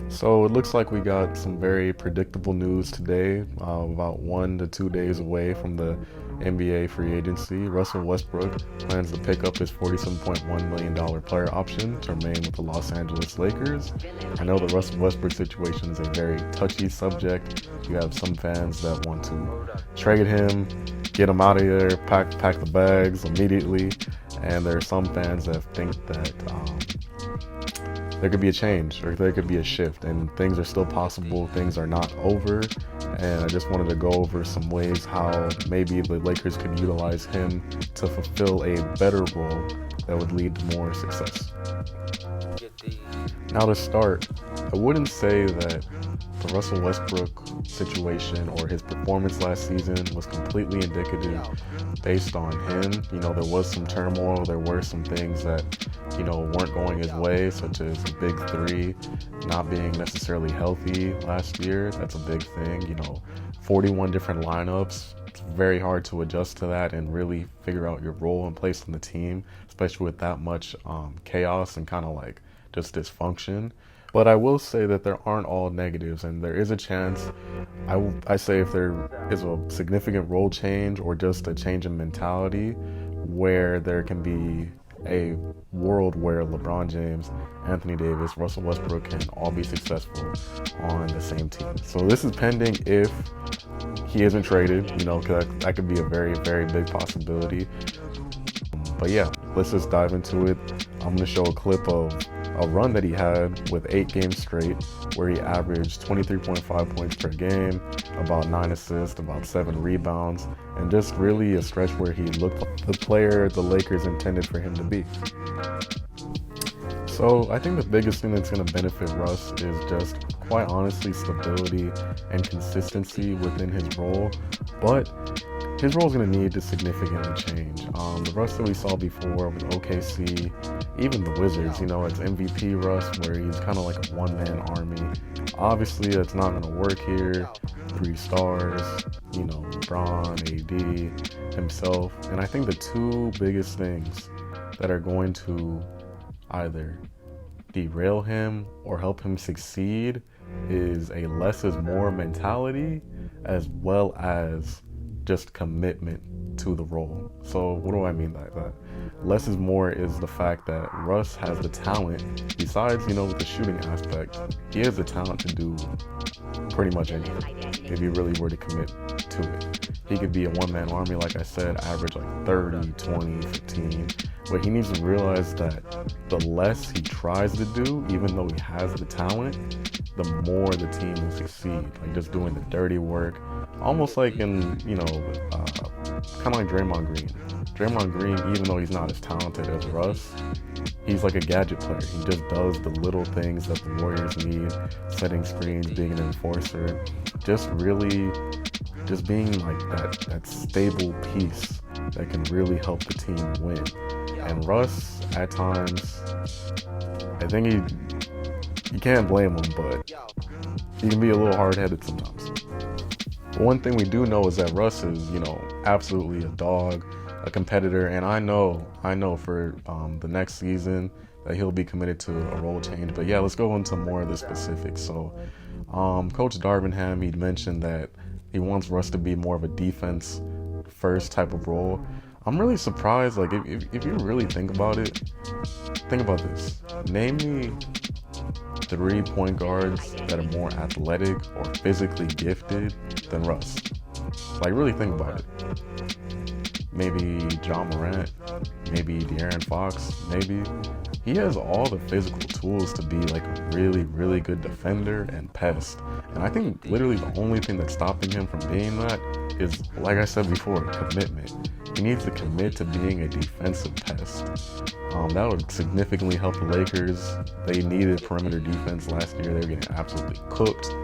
So it looks like we got some very predictable news today, about 1 to 2 days away from the NBA free agency. Russell Westbrook plans to pick up his $47.1 million player option to remain with the Los Angeles Lakers. I know the Russell Westbrook situation is a very touchy subject. You have some fans that want to trade him, get him out of there, pack the bags immediately, and there are some fans that think that there could be a change or there could be a shift, and things are still possible. Things are not over, and I just wanted to go over some ways how maybe the Lakers could utilize him to fulfill a better role that would lead to more success. Now to start, I wouldn't say that the Russell Westbrook situation or his performance last season was completely indicative based on him. There was some turmoil, there were some things that, weren't going his way, such as the big three not being necessarily healthy last year. That's a big thing. 41 different lineups. It's very hard to adjust to that and really figure out your role and place on the team, especially with that much chaos and kind of like just dysfunction. But I will say that there aren't all negatives, and there is a chance. I say if there is a significant role change or just a change in mentality, where there can be a world where LeBron James, Anthony Davis, Russell Westbrook can all be successful on the same team. So this is pending if he isn't traded, because that could be a very, very big possibility. But yeah, let's just dive into it. I'm going to show a clip of a run that he had with 8 games straight, where he averaged 23.5 points per game, about 9 assists, about 7 rebounds, and just really a stretch where he looked like the player the Lakers intended for him to be. So I think the biggest thing that's going to benefit Russ is just, quite honestly, stability and consistency within his role. But his role is going to need to significantly change. The Russ that we saw before with OKC, even the Wizards, it's MVP Russ, where he's kind of like a one-man army. Obviously, that's not going to work here. 3 stars, LeBron, AD, himself. And I think the two biggest things that are going to either derail him or help him succeed is a less is more mentality, as well as just commitment to the role. So what do I mean by that? Less is more is the fact that Russ has the talent, besides, with the shooting aspect, he has the talent to do pretty much anything if you really were to commit to it. He could be a one-man army, like I said, average like 30, 20, 15, but he needs to realize that the less he tries to do, even though he has the talent, the more the team will succeed. Like just doing the dirty work, almost like in, kind of like Draymond Green. Draymond Green, even though he's not as talented as Russ, he's like a gadget player. He just does the little things that the Warriors need, setting screens, being an enforcer, just being like that stable piece that can really help the team win. And Russ, at times, I think you can't blame him, but he can be a little hard-headed sometimes. But one thing we do know is that Russ is, absolutely a dog, a competitor, and I know for the next season that he'll be committed to a role change. But yeah, let's go into more of the specifics. So, Coach Darvingham, he'd mentioned that he wants Russ to be more of a defense-first type of role. I'm really surprised. Like, if you really think about it, think about this. Name me 3 point guards that are more athletic or physically gifted than Russ. Like, really think about it. Maybe John Morant, maybe De'Aaron Fox, maybe. He has all the physical tools to be like a really, really good defender and pest. And I think literally the only thing that's stopping him from being that is, like I said before, commitment. He needs to commit to being a defensive pest. That would significantly help the Lakers. They needed perimeter defense last year. They were getting absolutely cooked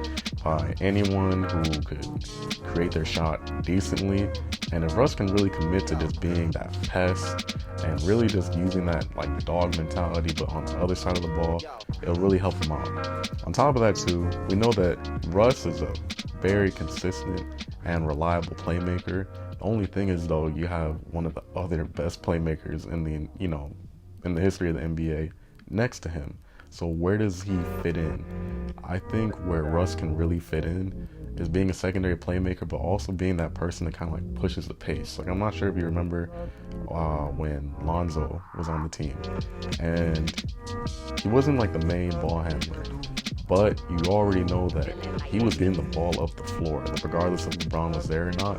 by anyone who could create their shot decently. And if Russ can really commit to just being that pest and really just using that like dog mentality, but on the other side of the ball, it'll really help him out. On top of that too, we know that Russ is a very consistent and reliable playmaker. The only thing is though, you have one of the other best playmakers in the history of the NBA next to him. So where does he fit in? I think where Russ can really fit in is being a secondary playmaker, but also being that person that kind of like pushes the pace. Like, I'm not sure if you remember when Lonzo was on the team, and he wasn't like the main ball handler, but you already know that he was getting the ball up the floor, like regardless if LeBron was there or not.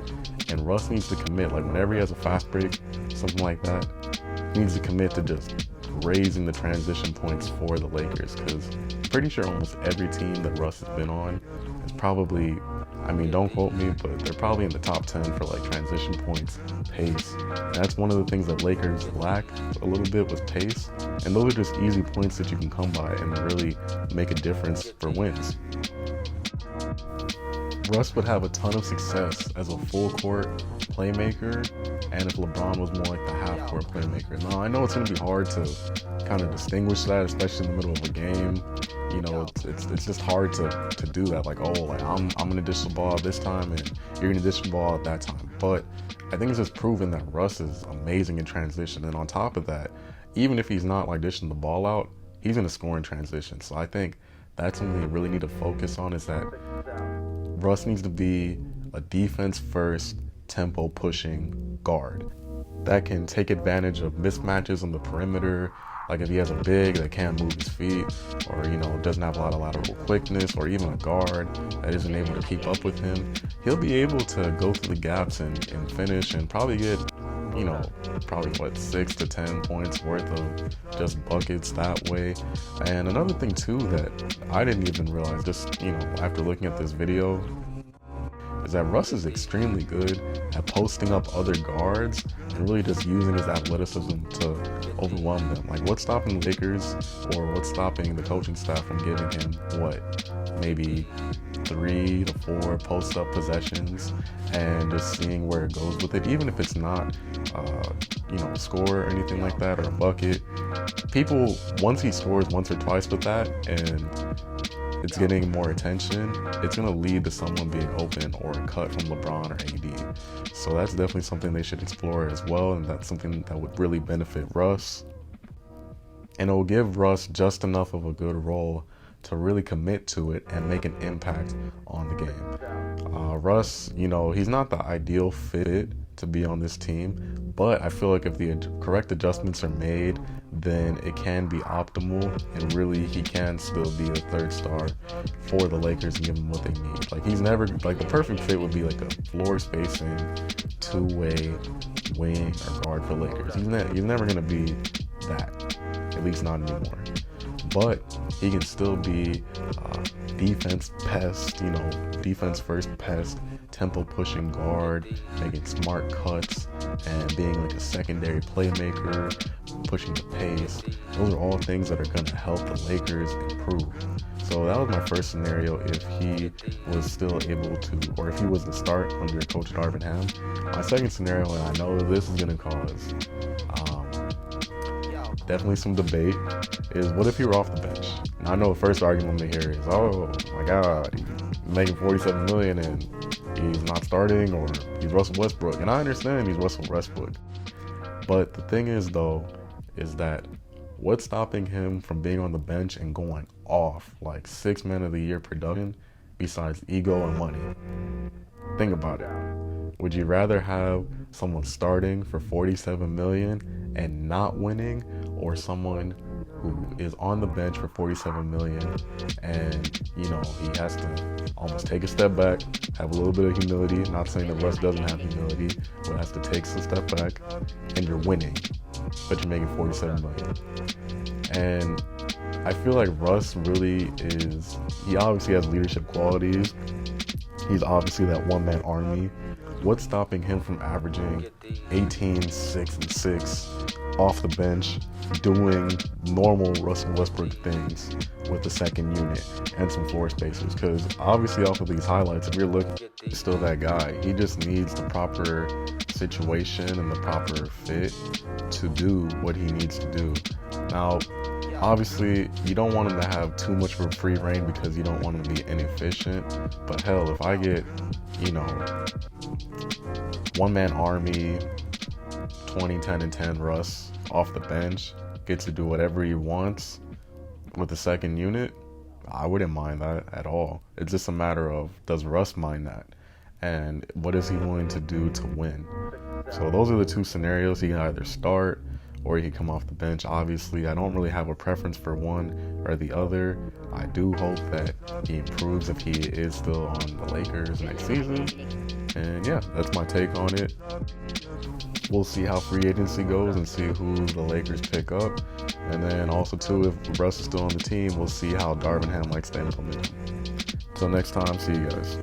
And Russ needs to commit, like whenever he has a fast break, something like that, he needs to commit to just raising the transition points for the Lakers, because I'm pretty sure almost every team that Russ has been on is probably, I mean, don't quote me, but they're probably in the top 10 for like transition points, pace. And that's one of the things that Lakers lack a little bit, was pace. And those are just easy points that you can come by and really make a difference for wins. Russ would have a ton of success as a full court playmaker, and if LeBron was more like the half court playmaker. Now, I know it's going to be hard to kind of distinguish that, especially in the middle of a game. You know, it's just hard to do that. Like, oh, like I'm going to dish the ball this time and you're going to dish the ball at that time. But I think it's just proven that Russ is amazing in transition. And on top of that, even if he's not like dishing the ball out, he's going to score in transition. So I think that's something you really need to focus on, is that Russ needs to be a defense-first, tempo-pushing guard that can take advantage of mismatches on the perimeter. Like if he has a big that can't move his feet, or, you know, doesn't have a lot of lateral quickness, or even a guard that isn't able to keep up with him, he'll be able to go through the gaps and finish and probably get, you know, probably 6 to 10 points worth of just buckets that way. And another thing too that I didn't even realize, just, you know, after looking at this video, is that Russ is extremely good at posting up other guards and really just using his athleticism to overwhelm them. Like, what's stopping the Lakers, or what's stopping the coaching staff from giving him maybe 3 to 4 post-up possessions and just seeing where it goes with it, even if it's not you know, a score or anything like that, or a bucket. People, once he scores once or twice with that and it's getting more attention, it's going to lead to someone being open or a cut from LeBron or AD. So that's definitely something they should explore as well, and that's something that would really benefit Russ. And it will give Russ just enough of a good role to really commit to it and make an impact on the game. Russ, you know, he's not the ideal fit to be on this team, but I feel like if the correct adjustments are made, then it can be optimal, and really he can still be a third star for the Lakers and give them what they need. Like, he's never, like, the perfect fit would be like a floor spacing two-way wing or guard for Lakers. He's never going to be that, at least not anymore. But he can still be defense pest, you know, defense first pest, tempo pushing guard, making smart cuts, and being like a secondary playmaker, pushing the pace. Those are all things that are going to help the Lakers improve. So that was my first scenario, if he was still able to, or if he was to start under Coach Darvin Ham. My second scenario, and I know this is going to cause definitely some debate, is what if he were off the bench? Now, I know the first argument I'm gonna hear is, oh my God, he's making $47 million and he's not starting, or he's Russell Westbrook. And I understand he's Russell Westbrook, but the thing is though, is that what's stopping him from being on the bench and going off like 6 Man of the Year production besides ego and money? Think about it. Would you rather have someone starting for $47 million and not winning, or someone who is on the bench for $47 million and, you know, he has to almost take a step back, have a little bit of humility, not saying that Russ doesn't have humility, but has to take a step back, and you're winning, but you're making $47 million. And I feel like Russ really is, he obviously has leadership qualities. He's obviously that one-man army. What's stopping him from averaging 18, 6, and 6 off the bench, doing normal Russell Westbrook things with the second unit and some floor spacers? Because obviously off of these highlights, if you're looking, he's still that guy. He just needs the proper situation and the proper fit to do what he needs to do. Now, obviously, you don't want him to have too much of a free reign because you don't want him to be inefficient. But hell, if I get, you know, one-man army, 20, 10, and 10 Russ off the bench, gets to do whatever he wants with the second unit, I wouldn't mind that at all. It's just a matter of, does Russ mind that? And what is he willing to do to win? So those are the two scenarios. He can either start or he can come off the bench. Obviously, I don't really have a preference for one or the other. I do hope that he improves if he is still on the Lakers next season. And yeah, that's my take on it. We'll see how free agency goes and see who the Lakers pick up. And then also, too, if Russ is still on the team, we'll see how Darvin Ham likes to implement him. Till next time, see you guys.